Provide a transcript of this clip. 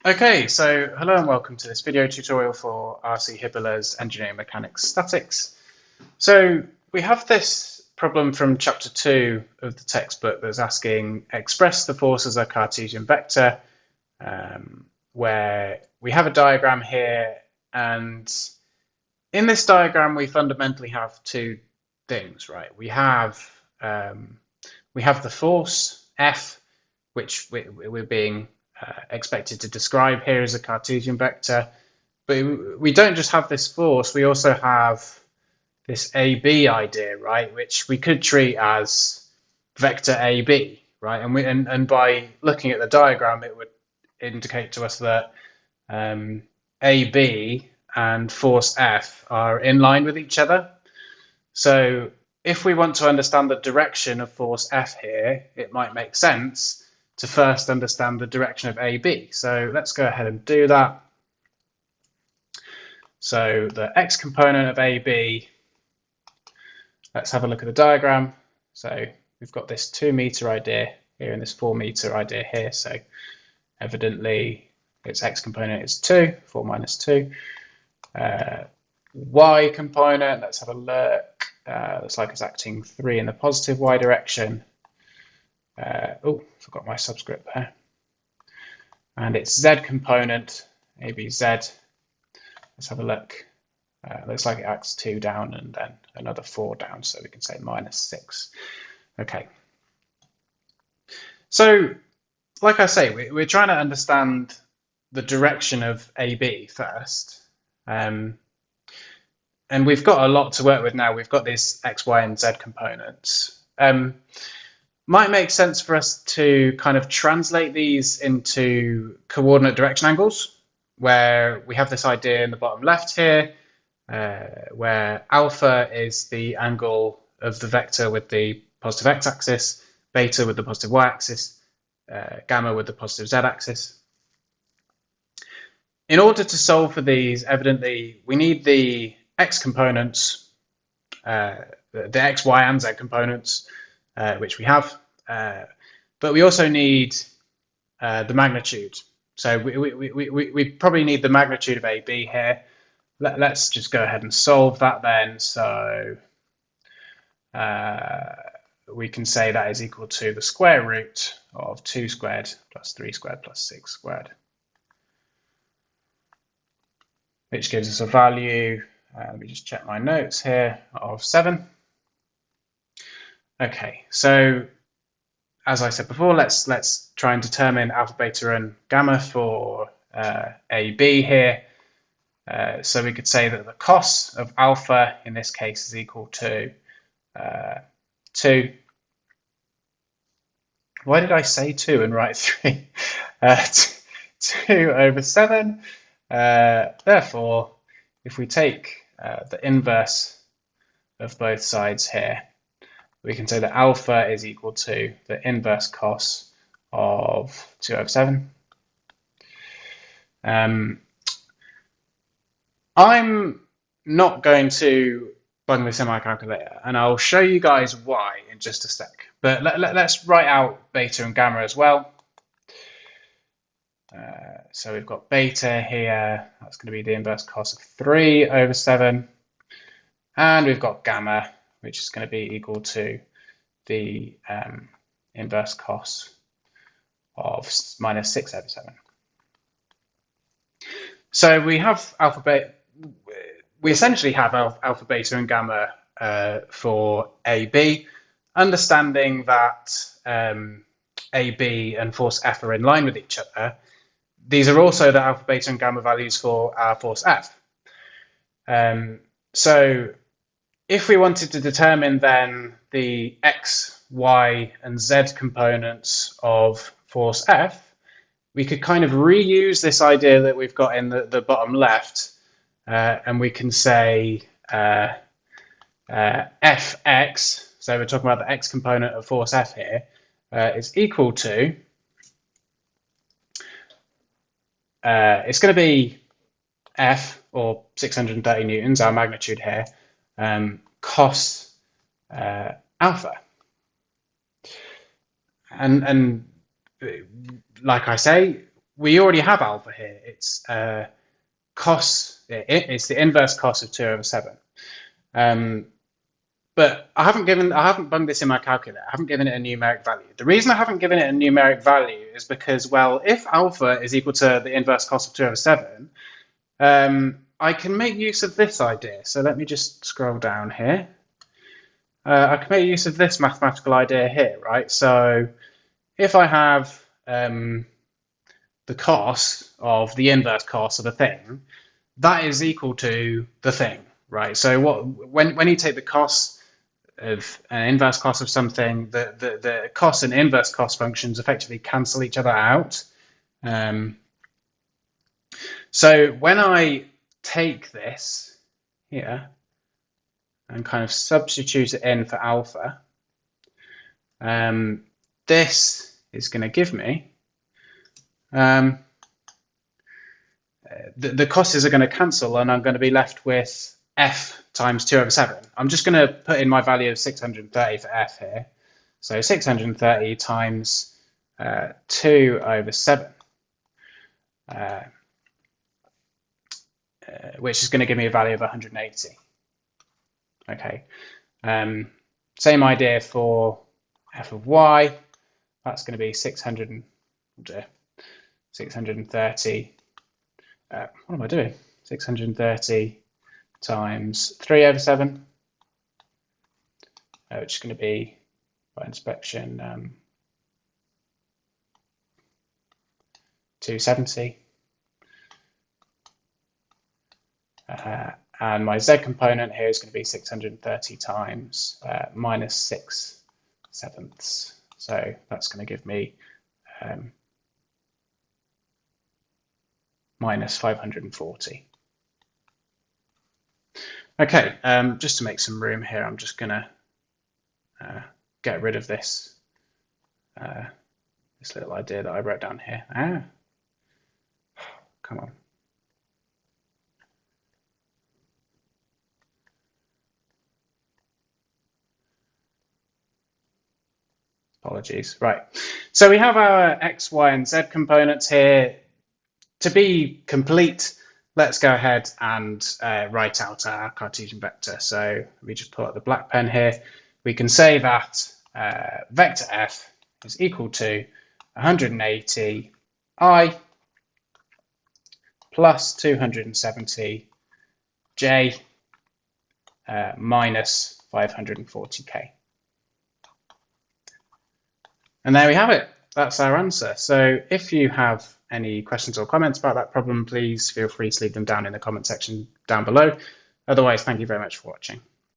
Okay, so hello and welcome to this video tutorial for RC Hibbeler's Engineering Mechanics Statics. So we have this problem from chapter 2 of the textbook that's asking express the force as a Cartesian vector, where we have a diagram here, and in this diagram we fundamentally have two things, right? We have the force F, which we're being expected to describe here as a Cartesian vector. But we don't just have this force, we also have this AB idea, right, which we could treat as vector AB, right? And by looking at the diagram, it would indicate to us that AB and force F are in line with each other. So if we want to understand the direction of force F here, it might make sense to first understand the direction of AB. So let's go ahead and do that. So the x component of AB, let's have a look at the diagram. So we've got this 2 meter idea here and this 4 meter idea here. So evidently its x component is 2, 4 minus 2. Y component, let's have a look. Looks like it's acting 3 in the positive y direction. Oh, forgot my subscript there. And its z component, ABZ. Let's have a look. Looks like it acts 2 down and then another 4 down, so we can say minus 6. Okay. So, like I say, we're trying to understand the direction of AB first. And we've got a lot to work with now. We've got these x, y, and z components. Might make sense for us to kind of translate these into coordinate direction angles, where we have this idea in the bottom left here, where alpha is the angle of the vector with the positive x-axis, beta with the positive y-axis, gamma with the positive z-axis. In order to solve for these, evidently, we need the x components, the x, y, and z components, which we have, but we also need the magnitude. So we probably need the magnitude of AB here. Let's just go ahead and solve that then. So we can say that is equal to the square root of 2 squared plus 3 squared plus 6 squared, which gives us a value, let me just check my notes here, of 7. Okay, so as I said before, let's try and determine alpha, beta, and gamma for AB here. So we could say that the cos of alpha in this case is equal to 2. Why did I say 2 and write 3? 2 over 7. Therefore, if we take the inverse of both sides here, we can say that alpha is equal to the inverse cos of 2 over 7. I'm not going to plug this in my calculator, and I'll show you guys why in just a sec. But let's write out beta and gamma as well. So we've got beta here, that's going to be the inverse cos of 3 over 7. And we've got gamma, which is going to be equal to the inverse cos of minus 6 over 7. So we have alpha, beta, we essentially have alpha, beta, and gamma for AB, understanding that AB and force F are in line with each other. These are also the alpha, beta, and gamma values for our force F. So if we wanted to determine then the x, y, and z components of force F, we could kind of reuse this idea that we've got in the bottom left, and we can say Fx, so we're talking about the x component of force F here, is equal to, it's going to be F, or 630 newtons, our magnitude here, cos alpha. And like I say, we already have alpha here. It's it's the inverse cos of 2 over 7. But I haven't bunged this in my calculator. I haven't given it a numeric value. The reason I haven't given it a numeric value is because, well, if alpha is equal to the inverse cos of 2 over 7, I can make use of this idea. So let me just scroll down here. I can make use of this mathematical idea here, right? So if I have the cos of the inverse cos of a thing, that is equal to the thing, right? So when you take the cos of an inverse cos of something, the cos and inverse cos functions effectively cancel each other out. So when I take this here and kind of substitute it in for alpha, this is going to give me the cos's are going to cancel, and I'm going to be left with f times 2 over 7. I'm just going to put in my value of 630 for f here. So 630 times 2 over 7, which is going to give me a value of 180. Okay. Same idea for f of y. That's going to be 630. What am I doing? 630 times 3 over 7, which is going to be, by inspection, 270. And my z component here is going to be 630 times minus 6/7. So that's going to give me minus 540. Okay, just to make some room here, I'm just going to get rid of this this little idea that I wrote down here. Come on. Apologies. Right. So we have our x, y, and z components here. To be complete, let's go ahead and write out our Cartesian vector. So we just pull out the black pen here. We can say that vector f is equal to 180 I plus 270 j minus 540 k. And there we have it. That's our answer. So if you have any questions or comments about that problem, please feel free to leave them down in the comment section down below. Otherwise, thank you very much for watching.